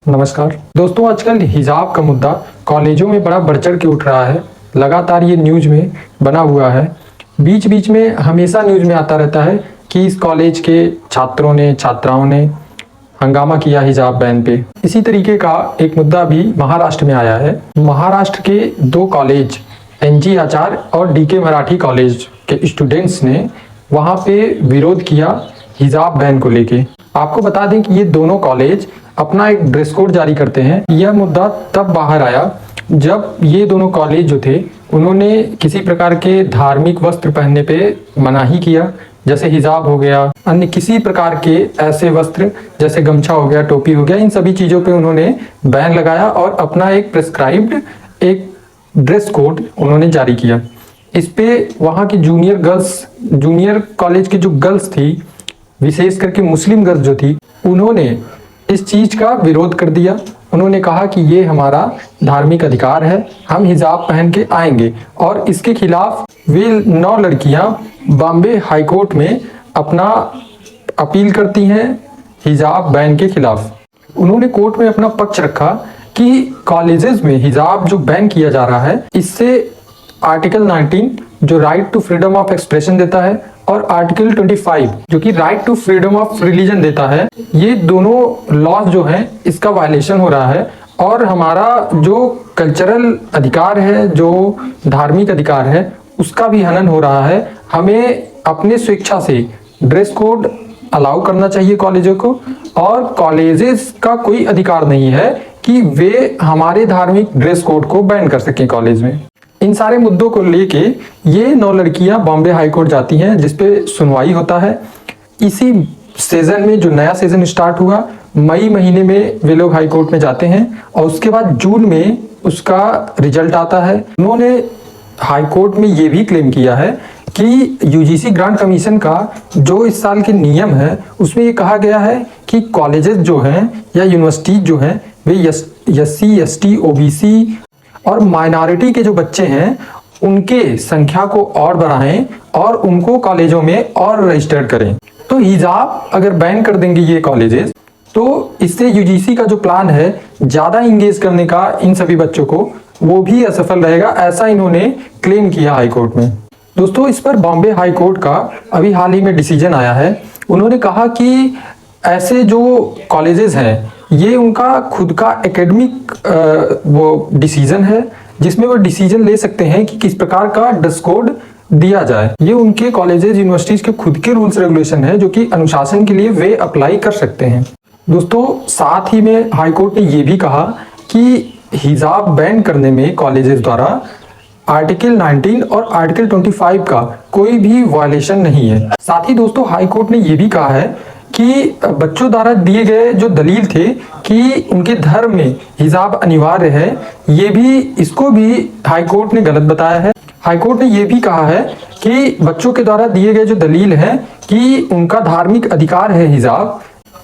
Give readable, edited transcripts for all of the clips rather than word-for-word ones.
नमस्कार दोस्तों, आजकल हिजाब का मुद्दा कॉलेजों में बड़ा बढ़ चढ़ के उठ रहा है। लगातार ये न्यूज़ में बना हुआ है। बीच बीच में हमेशा न्यूज़ में आता रहता है कि इस कॉलेज के छात्रों ने छात्राओं ने हंगामा किया हिजाब बैन पे। इसी तरीके का एक मुद्दा भी महाराष्ट्र में आया है। महाराष्ट्र के दो कॉलेज NG आचार्य और DK मराठी कॉलेज के स्टूडेंट्स ने वहाँ पे विरोध किया हिजाब बैन को लेके। आपको बता दें कि ये दोनों कॉलेज अपना एक ड्रेस कोड जारी करते हैं। यह मुद्दा तब बाहर आया जब ये दोनों कॉलेज जो थे उन्होंने किसी प्रकार के धार्मिक वस्त्र पहनने पे मनाही किया, जैसे हिजाब हो गया, अन्य किसी प्रकार के ऐसे वस्त्र जैसे गमछा हो गया, टोपी हो गया, इन सभी चीज़ों पे उन्होंने बैन लगाया और अपना एक प्रिस्क्राइब्ड एक ड्रेस कोड उन्होंने जारी किया। इस पे वहाँ की जूनियर कॉलेज की जो गर्ल्स थी, विशेष करके मुस्लिम गर्ल्स जो थी, उन्होंने इस चीज़ का विरोध कर दिया। उन्होंने कहा कि ये हमारा धार्मिक अधिकार है, हम हिजाब पहन के आएंगे। और इसके खिलाफ वे 9 लड़कियां बॉम्बे हाई कोर्ट में अपना अपील करती हैं हिजाब बैन के खिलाफ। उन्होंने कोर्ट में अपना पक्ष रखा कि कॉलेजेस में हिजाब जो बैन किया जा रहा है, इससे आर्टिकल 19 जो right to freedom of expression देता है और आर्टिकल 25 जो कि right to freedom of religion देता है, ये दोनों लॉज जो हैं इसका वायलेशन हो रहा है। और हमारा जो कल्चरल अधिकार है, जो धार्मिक अधिकार है, उसका भी हनन हो रहा है। हमें अपने स्वेच्छा से ड्रेस कोड अलाउ करना चाहिए कॉलेजों को, और कॉलेजेस का कोई अधिकार नहीं है कि वे हमारे धार्मिक ड्रेस कोड को बैन कर सकें कॉलेज में। इन सारे मुद्दों को लेके ये 9 लड़कियां बॉम्बे हाई कोर्ट जाती हैं, जिसपे सुनवाई होता है। इसी सीजन में जो नया सीजन स्टार्ट हुआ, मई महीने में वे लोग हाई कोर्ट में जाते हैं और उसके बाद जून में उसका रिजल्ट आता है। उन्होंने हाई कोर्ट में ये भी क्लेम किया है कि UGC ग्रांट कमीशन का जो इस साल के नियम है उसमें ये कहा गया है कि कॉलेजेस जो हैं या यूनिवर्सिटीज जो हैं वे SC ST OBC और माइनॉरिटी के जो बच्चे हैं उनके संख्या को और बढ़ाएं और उनको कॉलेजों में और रजिस्टर्ड करें। तो हिजाब अगर बैन कर देंगे ये कॉलेजेस, तो इससे UGC का जो प्लान है ज़्यादा इंगेज करने का इन सभी बच्चों को, वो भी असफल रहेगा, ऐसा इन्होंने क्लेम किया हाई कोर्ट में। दोस्तों, इस पर बॉम्बे हाई कोर्ट का अभी हाल ही में डिसीजन आया है। उन्होंने कहा कि ऐसे जो कॉलेजेस हैं ये उनका खुद का एकेडमिक वो डिसीजन है, जिसमें वो डिसीजन ले सकते हैं कि किस प्रकार का ड्रेस कोड दिया जाए। ये उनके कॉलेजेस यूनिवर्सिटीज के खुद के रूल्स रेगुलेशन है, जो कि अनुशासन के लिए वे अप्लाई कर सकते हैं। दोस्तों, साथ ही में हाई कोर्ट ने ये भी कहा कि हिजाब बैन करने में कॉलेजेस द्वारा आर्टिकल 19 और आर्टिकल 25 का कोई भी वायलेशन नहीं है। साथ ही दोस्तों, हाई कोर्ट ने ये भी कहा है कि बच्चों द्वारा दिए गए जो दलील थे कि उनके धर्म में हिजाब अनिवार्य है, ये भी इसको भी हाई कोर्ट ने गलत बताया है। हाई कोर्ट ने ये भी कहा है कि बच्चों के द्वारा दिए गए जो दलील है कि उनका धार्मिक अधिकार है हिजाब,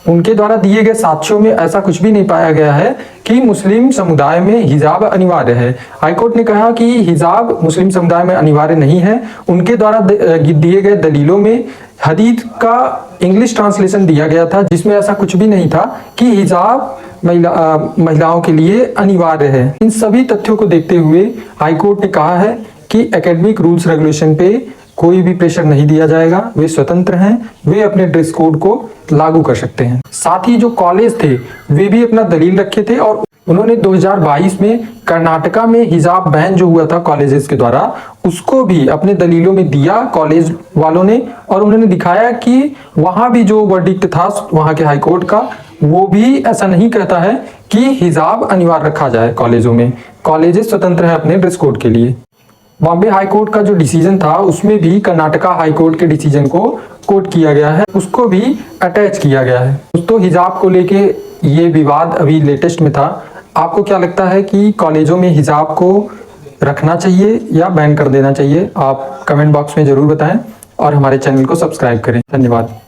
उनके द्वारा दिए गए साक्ष्यों में ऐसा कुछ भी नहीं पाया गया है कि मुस्लिम समुदाय में हिजाब अनिवार्य है। हाईकोर्ट ने कहा कि हिजाब मुस्लिम समुदाय में अनिवार्य नहीं है। उनके द्वारा दिए गए दलीलों में हदीस का इंग्लिश ट्रांसलेशन दिया गया था, जिसमें ऐसा कुछ भी नहीं था कि हिजाब महिलाओं के लिए अनिवार्य है। इन सभी तथ्यों को देखते हुए हाईकोर्ट ने कहा है कि एकेडमिक रूल्स रेगुलेशन पे कोई भी प्रेशर नहीं दिया जाएगा, वे स्वतंत्र हैं, वे अपने ड्रेस कोड को लागू कर सकते हैं। साथ ही जो कॉलेज थे वे भी अपना दलील रखे थे और उन्होंने 2022 में कर्नाटका में हिजाब बैन जो हुआ था कॉलेजेस के द्वारा, उसको भी अपने दलीलों में दिया कॉलेज वालों ने, और उन्होंने दिखाया कि वहां भी जो वर्डिक्ट था वहां के हाई कोर्ट का, वो भी ऐसा नहीं कहता है कि हिजाब अनिवार्य रखा जाए कॉलेजों में। कॉलेजेस स्वतंत्र है अपने ड्रेस कोड के लिए। बॉम्बे हाई कोर्ट का जो डिसीजन था उसमें भी कर्नाटका हाई कोर्ट के डिसीजन को कोट किया गया है, उसको भी अटैच किया गया है। दोस्तों, हिजाब को लेके ये विवाद अभी लेटेस्ट में था। आपको क्या लगता है कि कॉलेजों में हिजाब को रखना चाहिए या बैन कर देना चाहिए? आप कमेंट बॉक्स में ज़रूर बताएं और हमारे चैनल को सब्सक्राइब करें। धन्यवाद।